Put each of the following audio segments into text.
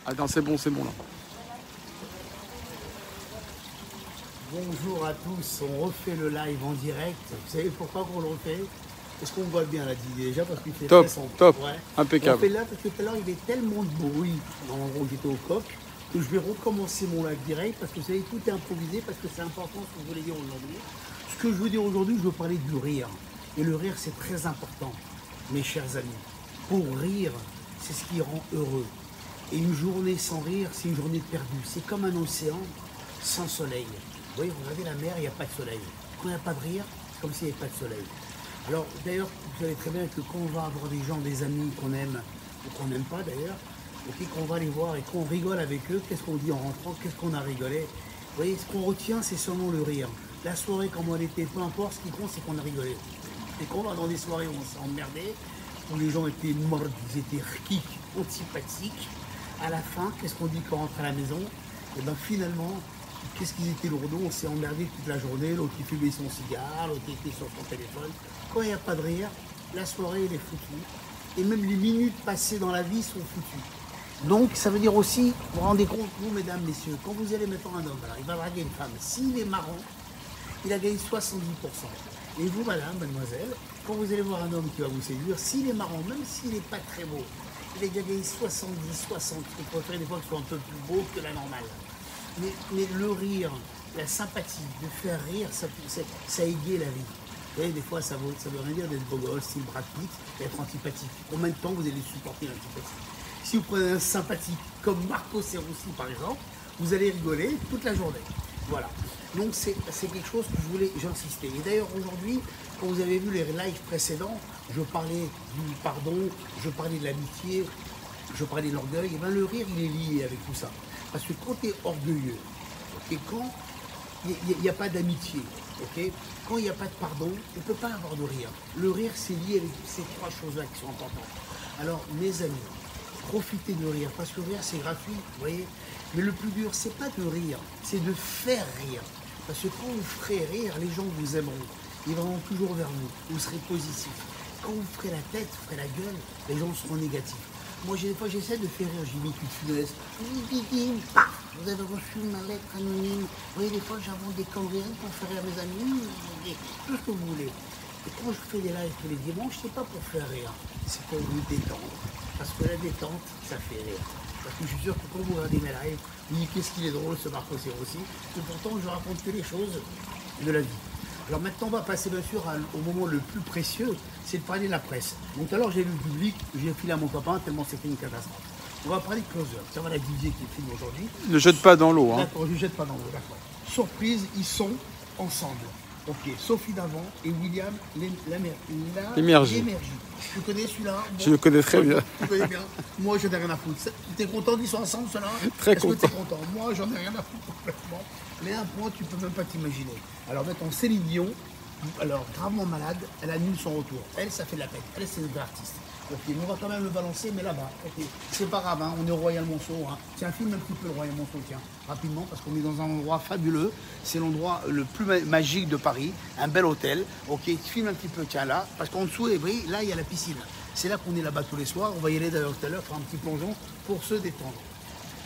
Attends, c'est bon là. Bonjour à tous, on refait le live en direct. Vous savez pourquoi on le refait? Est-ce qu'on voit bien la déjà parce qu'il fait Top, très sombre. top, Ouais. impeccable. On fait là parce que tout à l'heure il y avait tellement de bruit dans l'endroit où j'étais au coq que je vais recommencer mon live direct parce que vous savez tout est improvisé parce que c'est important ce que je voulais dire aujourd'hui. Ce que je veux dire aujourd'hui, je veux parler du rire. Et le rire c'est très important, mes chers amis. Pour rire, c'est ce qui rend heureux. Et une journée sans rire, c'est une journée perdue. C'est comme un océan sans soleil. Vous voyez, regardez la mer, il n'y a pas de soleil. Quand il n'y a pas de rire, c'est comme s'il n'y avait pas de soleil. Alors, d'ailleurs, vous savez très bien que quand on va avoir des gens, des amis qu'on aime, ou qu'on n'aime pas d'ailleurs, et puis qu'on va les voir et qu'on rigole avec eux, qu'est-ce qu'on dit en rentrant, qu'est-ce qu'on a rigolé? Vous voyez, ce qu'on retient, c'est seulement le rire. La soirée, comme on était, peu importe, ce qui compte, c'est qu'on a rigolé. Et quand on va dans des soirées où on s'est emmerdé, où les gens étaient morts, ils étaient rquiques, antipathiques, à la fin, qu'est-ce qu'on dit quand on rentre à la maison? Et bien finalement, qu'est-ce qu'ils étaient lourds, on s'est emmerdé toute la journée, l'autre qui fumait son cigare, l'autre qui était sur son téléphone. Quand il n'y a pas de rire, la soirée elle est foutue. Et même les minutes passées dans la vie sont foutues. Donc ça veut dire aussi, vous vous rendez compte, vous mesdames, messieurs, quand vous allez mettre un homme, alors, il va draguer une femme, s'il est marrant, il a gagné 70%. Et vous, madame, mademoiselle, quand vous allez voir un homme qui va vous séduire, s'il est marrant, même s'il n'est pas très beau, il a déjà gagné 70, 60, il préfère des fois qu'il soit un peu plus beau que la normale. Mais le rire, la sympathie, de faire rire, ça égaye la vie. Vous voyez, des fois, ça veut rien dire d'être beau gosse, style Brad Pitt, d'être antipathique. Combien de temps vous allez supporter l'antipathie? Si vous prenez un sympathique comme Marco Serroussi, par exemple, vous allez rigoler toute la journée. Voilà. Donc, c'est quelque chose que je voulais, j'insistais. Et d'ailleurs, aujourd'hui, quand vous avez vu les lives précédents, je parlais du pardon, je parlais de l'amitié, je parlais de l'orgueil. Et bien, le rire, il est lié avec tout ça. Parce que quand tu es orgueilleux, et quand il n'y a pas d'amitié, okay, quand il n'y a pas de pardon, on ne peut pas avoir de rire. Le rire, c'est lié avec ces trois choses-là qui sont importantes. Alors, mes amis, profitez de rire, parce que rire, c'est gratuit, vous voyez. Mais le plus dur, c'est pas de rire, c'est de faire rire. Parce que quand vous ferez rire, les gens vous aimeront. Ils viendront toujours vers vous, vous serez positif. Quand vous ferez la tête, vous ferez la gueule, les gens seront négatifs. Moi, des fois, j'essaie de faire rire, j'imite une funeste. Paf, vous avez reçu ma lettre anonyme. Vous voyez, des fois, j'invente des conneries pour faire rire mes amis, tout ce que vous voulez. Et quand je fais des lives tous les dimanches, c'est pas pour faire rire, c'est pour vous détendre. Parce que la détente, ça fait rire. Parce que je suis sûr que quand vous regardez mes lives, vous dites qu'est-ce qu'il est drôle ce Marco Serroussi. Et pourtant, je raconte que les choses de la vie. Alors maintenant, on va passer bien sûr au moment le plus précieux, c'est de parler de la presse. Donc alors, j'ai lu le public, j'ai filé à mon copain tellement c'était une catastrophe. On va parler de Closer. Ça va la Didier qui filme aujourd'hui. Ne jette pas dans l'eau. Hein. D'accord, je ne jette pas dans l'eau, d'accord. Surprise, ils sont ensemble. Ok, Sophie Davant et William Lémergie. Tu connais celui-là? Bon, je le connais très bien. Tu connais bien. Moi, je n'ai rien à foutre. Tu es content qu'ils soient ensemble, ceux-là? Très content. Est-ce que tu es content? Moi, j'en ai rien à foutre complètement. Mais un point, tu ne peux même pas t'imaginer. Alors, mettons Céline Dion, alors gravement malade, elle annule son retour. Elle, ça fait de la peine. Elle, c'est une vraie artiste. Ok, mais on va quand même le balancer, mais là-bas. Ok, c'est pas grave, hein, on est au Royal Monceau. Hein. C'est un film un petit peu le Royal Monceau, tiens, rapidement, parce qu'on est dans un endroit fabuleux. C'est l'endroit le plus magique de Paris, un bel hôtel. Ok, filme un petit peu, tiens là, parce qu'en dessous, là, il y a la piscine. C'est là qu'on est là-bas tous les soirs. On va y aller d'ailleurs tout à l'heure, faire un petit plongeon pour se détendre.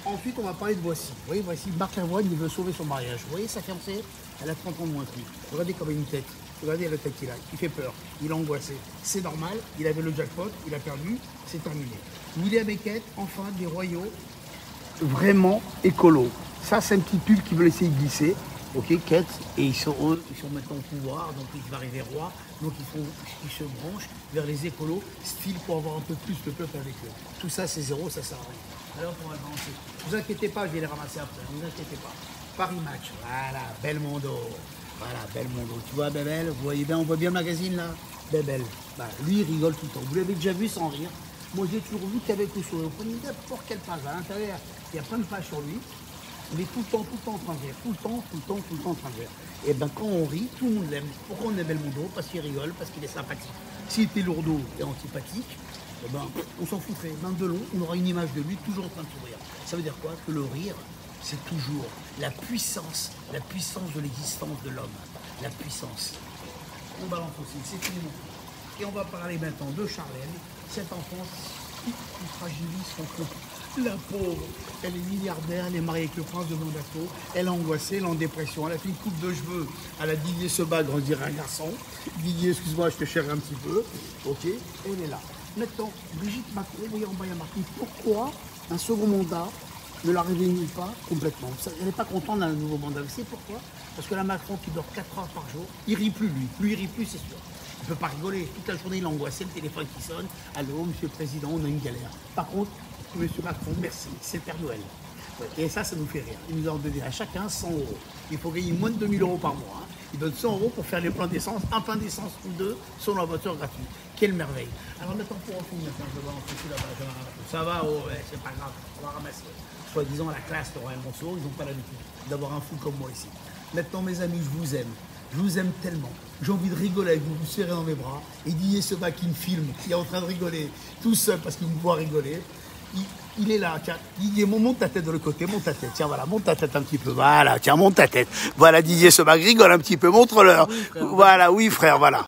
Ensuite, on va parler de Voici. Vous voyez, Voici, Marc Lavoine, il veut sauver son mariage. Vous voyez sa fiancée, elle a 30 ans de moins que lui. Regardez comme il a une tête. Regardez la tête qu'il a. Il fait peur. Il est angoissé. C'est normal. Il avait le jackpot. Il a perdu. C'est terminé. William Beckett, enfin, des royaux vraiment écolo. Ça, c'est un petit pull qui veut essayer de glisser. Ok, Kate. Et ils sont maintenant au pouvoir. Donc, il va arriver roi. Donc, ils se branchent vers les écolos, style pour avoir un peu plus de peuple avec eux. Tout ça, c'est zéro. Ça sert à rien. Alors, on va avancer. Ne vous inquiétez pas, je vais les ramasser après. Ne vous inquiétez pas. Paris Match. Voilà, Belmondo. Voilà, Belmondo. Tu vois, Bébel, vous voyez bien, on voit bien le magazine là. Bébel. Bah, lui, il rigole tout le temps. Vous l'avez déjà vu sans rire. Moi, j'ai toujours vu qu'avec le sourire. Vous prenez n'importe quelle page. À l'intérieur, il y a plein de pages sur lui. Il est tout le temps en train de rire. Tout le temps en train de rire. Et bien, quand on rit, tout le monde l'aime. Pourquoi on aime Belmondo? Parce qu'il rigole, parce qu'il est sympathique. S'il était lourdeau et antipathique, eh ben, on s'en foutrait. Main de long, on aura une image de lui toujours en train de sourire. Ça veut dire quoi? Que le rire, c'est toujours la puissance de l'existence de l'homme. La puissance. On balance aussi, c'est tout le monde. Et on va parler maintenant de Charlène, cette enfant qui fragilise son couple. La pauvre, elle est milliardaire, elle est mariée avec le prince de Monaco, elle est angoissée, elle est en dépression, elle a fait une coupe de cheveux, elle a Didier Sebag, on dirait un garçon. Didier, excuse-moi, je te chéris un petit peu. Ok, elle est là. Maintenant, Brigitte Macron, vous voyez en bas, il y a marqué pourquoi un second mandat ne la réunit pas complètement. Elle n'est pas contente d'un nouveau mandat. Vous savez pourquoi? Parce que la Macron qui dort 4 heures par jour, il rit plus lui. Lui, il rit plus, c'est sûr. Il ne peut pas rigoler. Toute la journée, il est angoissé, le téléphone qui sonne. Allô, monsieur le président, on a une galère. Par contre, monsieur Macron, merci, c'est le Père Noël. Et ça nous fait rire. Il nous a donné à chacun 100 euros. Il faut gagner moins de 2000 euros par mois. Il donne 100 euros pour faire les pleins d'essence, un plein d'essence ou deux sur la voiture gratuite. Quelle merveille. Alors maintenant, pour en finir, je vais en foutre là-bas. Ça va, oh, ouais, c'est pas grave, on va ramasser. Soi-disant, la classe de Royal Monceau, ils n'ont pas l'habitude d'avoir un fou comme moi ici. Maintenant, mes amis, je vous aime. Je vous aime tellement. J'ai envie de rigoler avec vous, vous serrer dans mes bras. Et Didier Sebag qui me filme, qui est en train de rigoler tout seul parce qu'il me voit rigoler. Il est là, tiens, Didier, monte ta tête de l'autre côté, monte ta tête, tiens, voilà, monte ta tête un petit peu, voilà, tiens, monte ta tête. Voilà, Didier Sebag, rigole un petit peu, montre-leur. Oui, voilà, oui, frère, voilà.